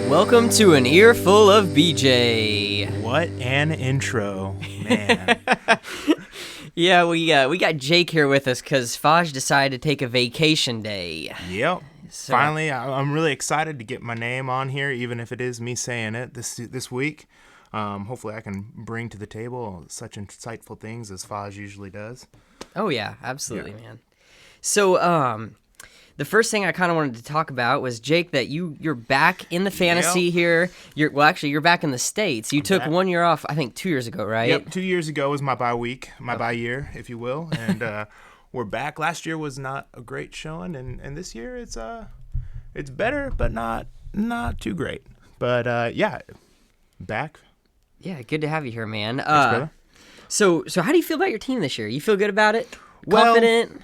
Welcome to an Earful of Bj. What an intro, man. Yeah, we got Jake here with us because Faj decided to take a vacation day. Yep. Finally, I'm really excited to get my name on here, even if it is me saying it this week. Hopefully I can bring to the table such insightful things as Faj usually does. Oh yeah, absolutely, man. So, the first thing I kind of wanted to talk about was, Jake, that you're back in the fantasy here. You're back in the States. You took 1 year off, I think 2 years ago, right? Yep, 2 years ago was my bye week, bye year, if you will, and we're back. Last year was not a great showing, and this year it's better, but not too great. But yeah, back. Yeah, good to have you here, man. Thanks, brother. So how do you feel about your team this year? You feel good about it? Well, Confident?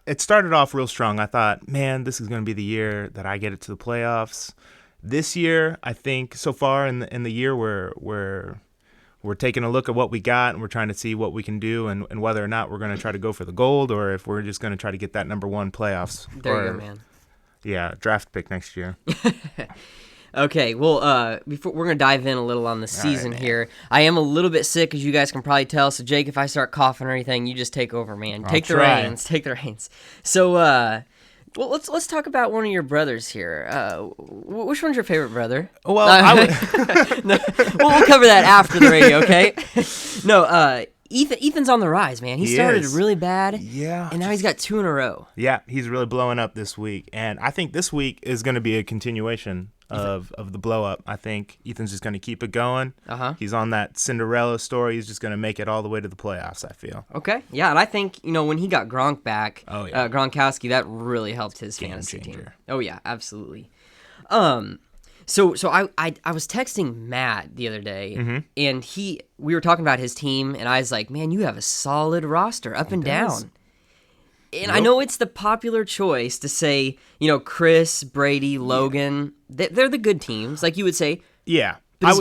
It started off real strong. I thought, man, this is going to be the year that I get it to the playoffs. This year, I think so far in the year we're taking a look at what we got, and we're trying to see what we can do, and whether or not we're going to try to go for the gold, or if we're just going to try to get that number one playoffs. There you go, man. Yeah, draft pick next year. Okay, well, before we're gonna dive in a little on the season here. I am a little bit sick, as you guys can probably tell. So, Jake, if I start coughing or anything, you just take over, man. Take the reins. So, well, let's talk about one of your brothers here. Which one's your favorite brother? Well, I would. No, we'll cover that after the radio, okay? No, Ethan's on the rise, man. He started really bad, and now he's got 2 in a row. Yeah, he's really blowing up this week, and I think this week is going to be a continuation of the blow up. I think Ethan's just going to keep it going. He's on that Cinderella story. He's just going to make it all the way to the playoffs, I feel. Okay, yeah, and I think, when he got Gronk back, Gronkowski, that really helped his fantasy team. Oh yeah, absolutely. So I was texting Matt the other day, and we were talking about his team, and I was like, man, you have a solid roster up and down. And I know it's the popular choice to say, Chris, Brady, Logan, they're the good teams, like you would say. Yeah, I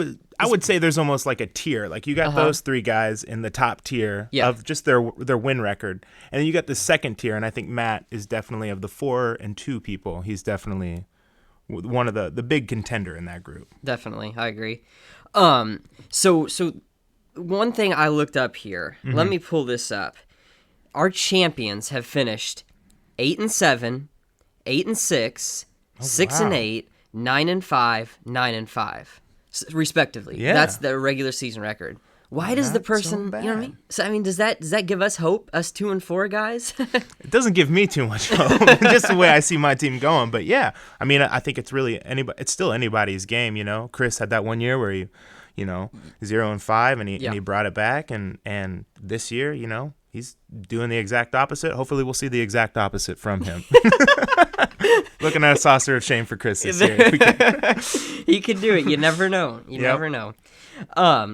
would say there's almost like a tier. Like you got those 3 guys in the top tier of just their win record, and then you got the second tier, and I think Matt is definitely, of the 4 and 2 people, he's definitely one of the big contender in that group. Definitely, I agree. So one thing I looked up here, let me pull this up. Our champions have finished 8-7, 8-6, 6-8, 9-5, 9-5, respectively. Yeah. That's the regular season record. Why does the person, you know what I mean? So I mean, does that give us hope? Us 2-4 guys? It doesn't give me too much hope, just the way I see my team going. But yeah, I mean, I think it's really it's still anybody's game. Chris had that 1 year where he, 0-5, and he brought it back, and this year, he's doing the exact opposite. Hopefully, we'll see the exact opposite from him. Looking at a saucer of shame for Chris this year. He can do it. You never know. You never know.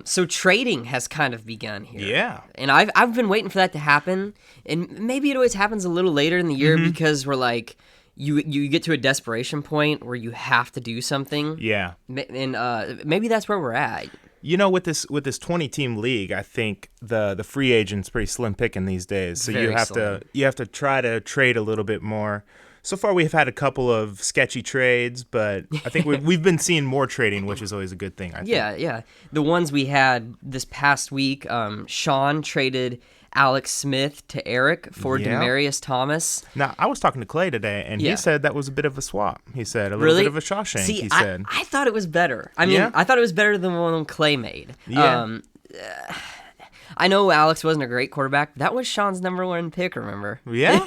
So trading has kind of begun here. Yeah. And I've been waiting for that to happen. And maybe it always happens a little later in the year because we're like, you get to a desperation point where you have to do something. Yeah. And maybe that's where we're at. With this 20-team league, I think the free agent's pretty slim picking these days. So you have to try to trade a little bit more. So far, we've had a couple of sketchy trades, but I think we've been seeing more trading, which is always a good thing, I think. Yeah. The ones we had this past week, Sean traded Alex Smith to Eric for Demaryius Thomas. Now, I was talking to Clay today, and he said that was a bit of a swap. He said a little bit of a Shawshank, he said. I thought it was better. I mean, I thought it was better than the one Clay made. Yeah. I know Alex wasn't a great quarterback. That was Sean's number 1 pick, remember? Yeah?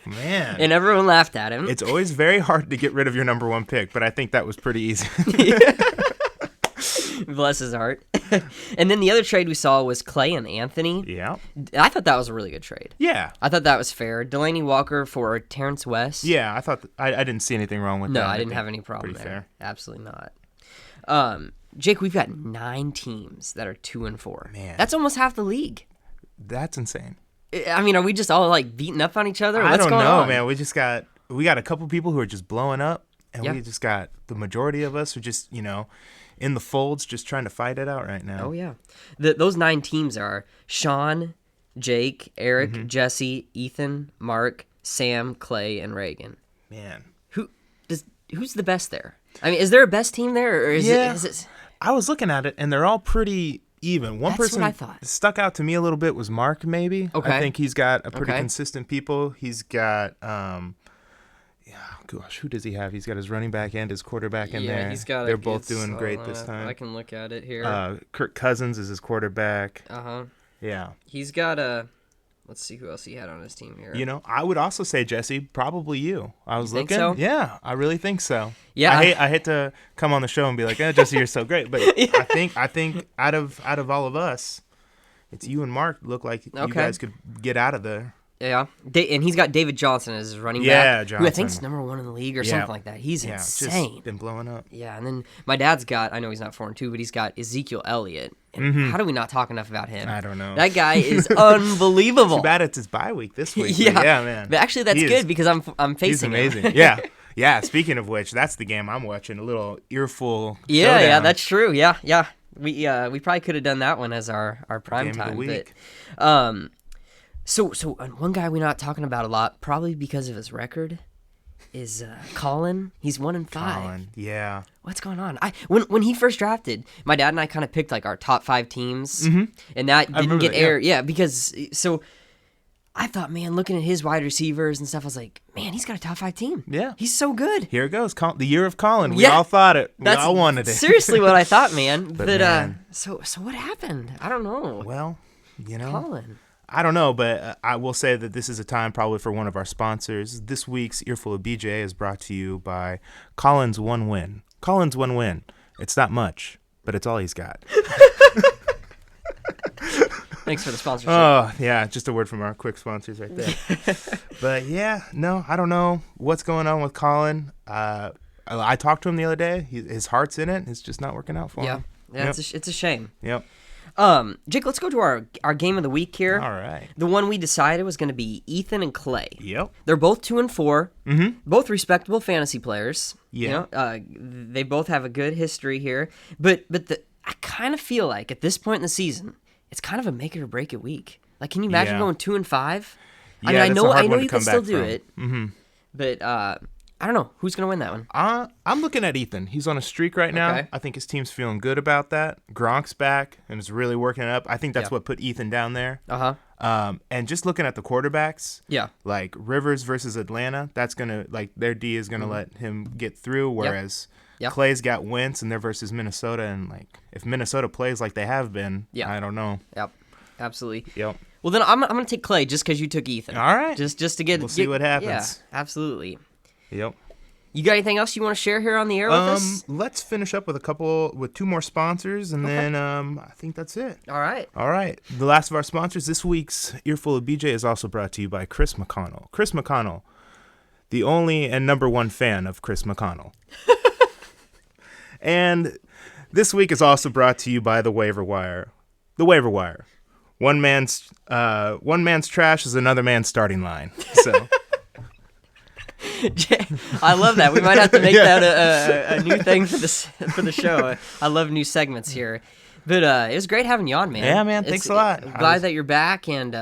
Man. And everyone laughed at him. It's always very hard to get rid of your number 1 pick, but I think that was pretty easy. Bless his heart. And then the other trade we saw was Clay and Anthony. Yeah. I thought that was a really good trade. Yeah. I thought that was fair. Delaney Walker for Terrence West. Yeah, I thought I didn't see anything wrong with that. No, I didn't have any problem there. Fair. Absolutely not. Jake, we've got 9 teams that are 2-4. Man. That's almost half the league. That's insane. I mean, are we just all like beating up on each other? I don't know, man. We got a couple people who are just blowing up, and we just got the majority of us who just, in the folds, just trying to fight it out right now. Oh, yeah. Those 9 teams are Sean, Jake, Eric, Jesse, Ethan, Mark, Sam, Clay, and Reagan. Man. who's the best there? I mean, is there a best team there, or is it? I was looking at it, and they're all pretty even. One person what I thought stuck out to me a little bit was Mark. Maybe. Okay. I think he's got a pretty consistent people. He's got gosh, who does he have? He's got his running back and his quarterback in there. He's got. They're both doing great this time. I can look at it here. Kirk Cousins is his quarterback. Yeah. He's got a. Let's see who else he had on his team here. You know, I would also say, Jesse, probably you. I was looking. So? Yeah, I really think so. Yeah. I hate to come on the show and be like, Jesse, you're so great. But I think out of all of us, it's you and Mark look like you guys could get out of there. Yeah, and he's got David Johnson as his running back. Yeah, Johnson. Who I think's #1 in the league or something like that. He's insane. Just been blowing up. Yeah, and then my dad's got, I know he's not 4-2, but he's got Ezekiel Elliott. And how do we not talk enough about him? I don't know. That guy is unbelievable. Too bad it's his bye week this week. Yeah, man. But actually, that's good because I'm facing him. He's amazing. Yeah. Speaking of which, that's the game I'm watching. A little earful. Yeah, showdown. that's true. Yeah. We probably could have done that one as our prime game time. Of the week. But, So one guy we're not talking about a lot, probably because of his record, is Colin. He's 1-5. Colin, yeah. What's going on? When he first drafted, my dad and I kind of picked like our top 5 teams, and that didn't get aired. Yeah, because I thought, man, looking at his wide receivers and stuff, I was like, man, he's got a top 5 team. Yeah, he's so good. Here it goes, the year of Colin. We all thought it. We all wanted it. Seriously, what I thought, man. But man. So what happened? I don't know. Well, Colin. I don't know, but I will say that this is a time probably for one of our sponsors. This week's Earful of Bj is brought to you by Colin's One Win. Colin's One Win. It's not much, but it's all he's got. Thanks for the sponsorship. Oh, yeah, just a word from our quick sponsors right there. But yeah, no, I don't know what's going on with Colin. I talked to him the other day. His heart's in it. It's just not working out for him. Yeah, yep. It's a shame. Yep. Jake, let's go to our game of the week here. All right. The one we decided was going to be Ethan and Clay. Yep. They're both 2-4. Mm-hmm. Both respectable fantasy players. Yeah. You know, they both have a good history here. But I kind of feel like at this point in the season, it's kind of a make it or break it week. Like, can you imagine going 2-5? Yeah, I mean, I know you can still do from. it. Mm-hmm. But I don't know. Who's going to win that one? I'm looking at Ethan. He's on a streak right now. Okay. I think his team's feeling good about that. Gronk's back and is really working it up. I think that's what put Ethan down there. And just looking at the quarterbacks, like Rivers versus Atlanta, that's going to, like, their D is going to let him get through, whereas Clay's got Wentz and they're versus Minnesota. And, like, if Minnesota plays like they have been, I don't know. Yep, absolutely. Yep. Well, then I'm going to take Clay just because you took Ethan. All right. Just to get... We'll see what happens. Yeah, absolutely. Yep. You got anything else you want to share here on the air with us? Let's finish up with 2 more sponsors, and then I think that's it. All right. The last of our sponsors this week's Earful of Bj is also brought to you by Chris McConnell. Chris McConnell, the only and #1 fan of Chris McConnell. And this week is also brought to you by the Waiver Wire. The Waiver Wire. One man's trash is another man's starting line. So. I love that. We might have to make that a new thing for the show. I love new segments here. But it was great having you on, man. Yeah, man. Thanks a lot. Glad that you're back, and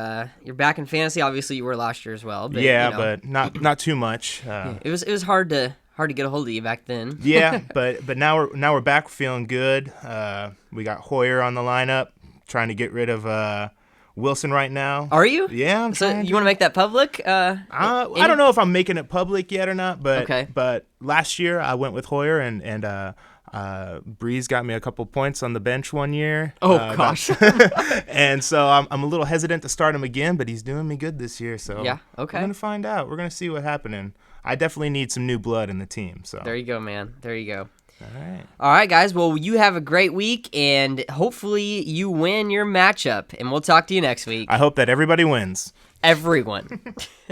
you're back in fantasy. Obviously, you were last year as well. But, but not too much. It was hard to get a hold of you back then. Yeah, but now we're back, feeling good. We got Hoyer on the lineup, trying to get rid of Wilson right now. Are you? Yeah, I'm trying. So you want to make that public? I don't know if I'm making it public yet or not, but okay. But last year I went with Hoyer and Breeze got me a couple points on the bench one year. Oh gosh. And so I'm a little hesitant to start him again, but he's doing me good this year. So yeah, okay. We're gonna find out. We're gonna see what's happening. I definitely need some new blood in the team. So there you go, man. There you go. All right, guys. Well, you have a great week, and hopefully you win your matchup, and we'll talk to you next week. I hope that everybody wins. Everyone.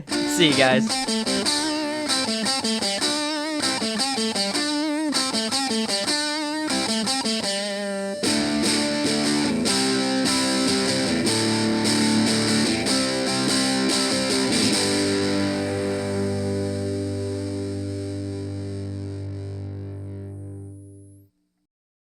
See you guys.